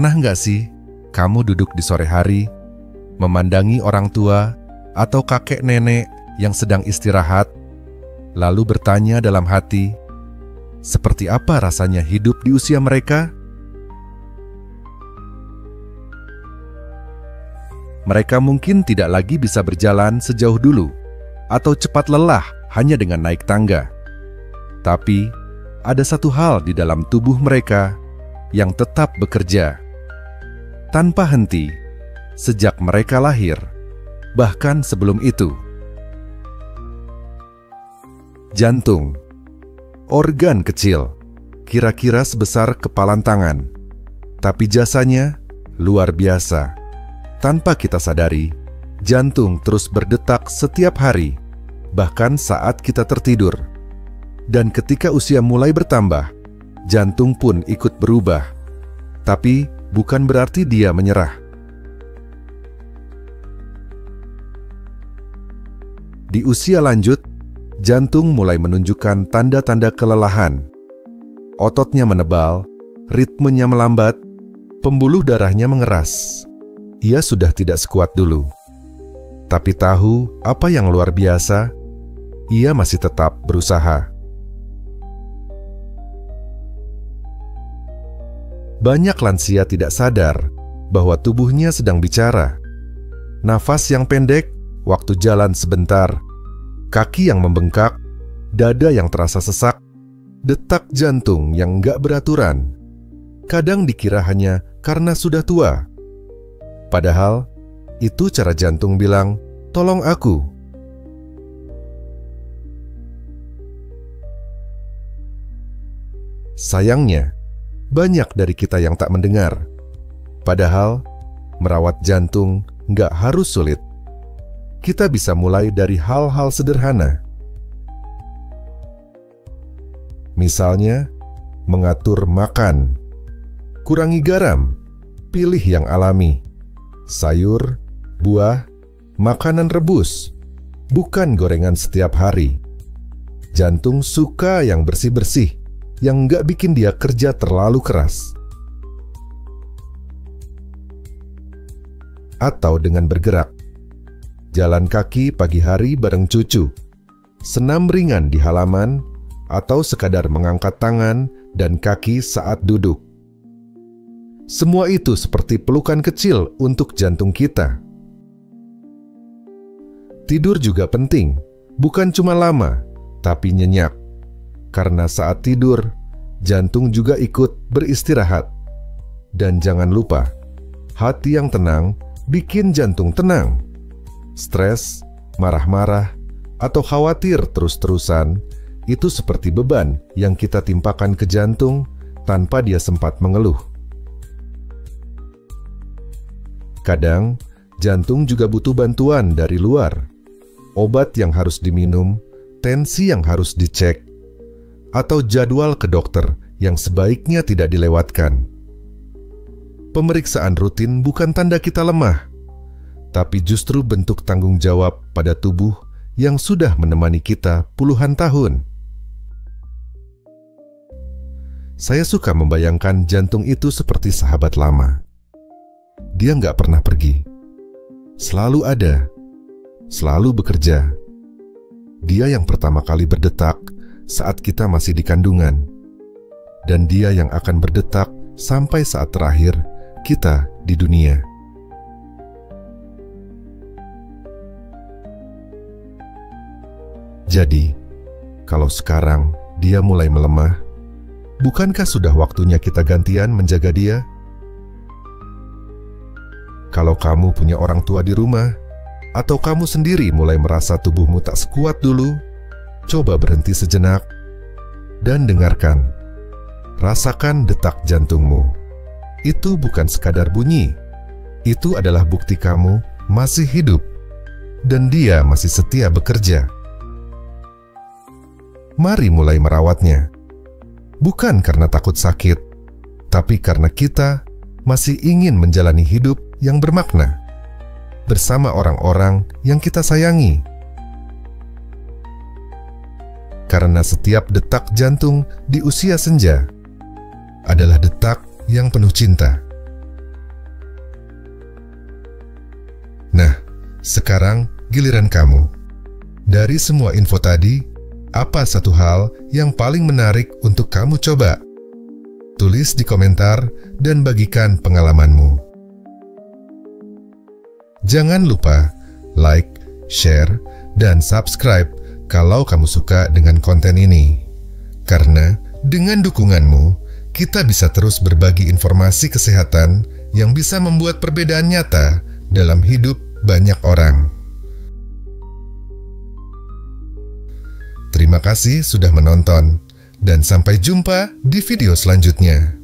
Pernah nggak sih kamu duduk di sore hari, memandangi orang tua atau kakek nenek yang sedang istirahat, lalu bertanya dalam hati, seperti apa rasanya hidup di usia mereka? Mereka mungkin tidak lagi bisa berjalan sejauh dulu, atau cepat lelah hanya dengan naik tangga. Tapi, ada satu hal di dalam tubuh mereka yang tetap bekerja tanpa henti sejak mereka lahir, bahkan sebelum itu. Jantung, organ kecil, kira-kira sebesar kepalan tangan, tapi jasanya luar biasa. Tanpa kita sadari, jantung terus berdetak setiap hari, bahkan saat kita tertidur. Dan ketika usia mulai bertambah, jantung pun ikut berubah. Tapi bukan berarti dia menyerah. Di usia lanjut, jantung mulai menunjukkan tanda-tanda kelelahan. Ototnya menebal, ritmenya melambat, pembuluh darahnya mengeras. Ia sudah tidak sekuat dulu. Tapi tahu apa yang luar biasa? Ia masih tetap berusaha. Banyak lansia tidak sadar bahwa tubuhnya sedang bicara. Nafas yang pendek, waktu jalan sebentar, kaki yang membengkak, dada yang terasa sesak, detak jantung yang nggak beraturan. Kadang dikira hanya karena sudah tua. Padahal, itu cara jantung bilang, tolong aku. Sayangnya, banyak dari kita yang tak mendengar. Padahal, merawat jantung nggak harus sulit. Kita bisa mulai dari hal-hal sederhana. Misalnya, mengatur makan. Kurangi garam, pilih yang alami. Sayur, buah, makanan rebus, bukan gorengan setiap hari. Jantung suka yang bersih-bersih, yang nggak bikin dia kerja terlalu keras. Atau dengan bergerak. Jalan kaki pagi hari bareng cucu, senam ringan di halaman, atau sekadar mengangkat tangan dan kaki saat duduk. Semua itu seperti pelukan kecil untuk jantung kita. Tidur juga penting, bukan cuma lama, tapi nyenyak. Karena saat tidur, jantung juga ikut beristirahat. Dan jangan lupa, hati yang tenang bikin jantung tenang. Stres, marah-marah, atau khawatir terus-terusan, itu seperti beban yang kita timpakan ke jantung tanpa dia sempat mengeluh. Kadang, jantung juga butuh bantuan dari luar. Obat yang harus diminum, tensi yang harus dicek, atau jadwal ke dokter yang sebaiknya tidak dilewatkan. Pemeriksaan rutin bukan tanda kita lemah, tapi justru bentuk tanggung jawab pada tubuh yang sudah menemani kita puluhan tahun. Saya suka membayangkan jantung itu seperti sahabat lama. Dia nggak pernah pergi. Selalu ada. Selalu bekerja. Dia yang pertama kali berdetak saat kita masih di kandungan. Dan dia yang akan berdetak sampai saat terakhir kita di dunia. Jadi, kalau sekarang dia mulai melemah, bukankah sudah waktunya kita gantian menjaga dia? Kalau kamu punya orang tua di rumah, atau kamu sendiri mulai merasa tubuhmu tak sekuat dulu, coba berhenti sejenak dan dengarkan. Rasakan detak jantungmu. Itu bukan sekadar bunyi. Itu adalah bukti kamu masih hidup dan dia masih setia bekerja. Mari mulai merawatnya. Bukan karena takut sakit, tapi karena kita masih ingin menjalani hidup yang bermakna bersama orang-orang yang kita sayangi. Karena setiap detak jantung di usia senja adalah detak yang penuh cinta, Sekarang giliran kamu. Dari semua info tadi, apa satu hal yang paling menarik untuk kamu coba? Tulis di komentar dan bagikan pengalamanmu. Jangan lupa like, share, dan subscribe kalau kamu suka dengan konten ini. Karena dengan dukunganmu, kita bisa terus berbagi informasi kesehatan yang bisa membuat perbedaan nyata dalam hidup banyak orang. Terima kasih sudah menonton, dan sampai jumpa di video selanjutnya.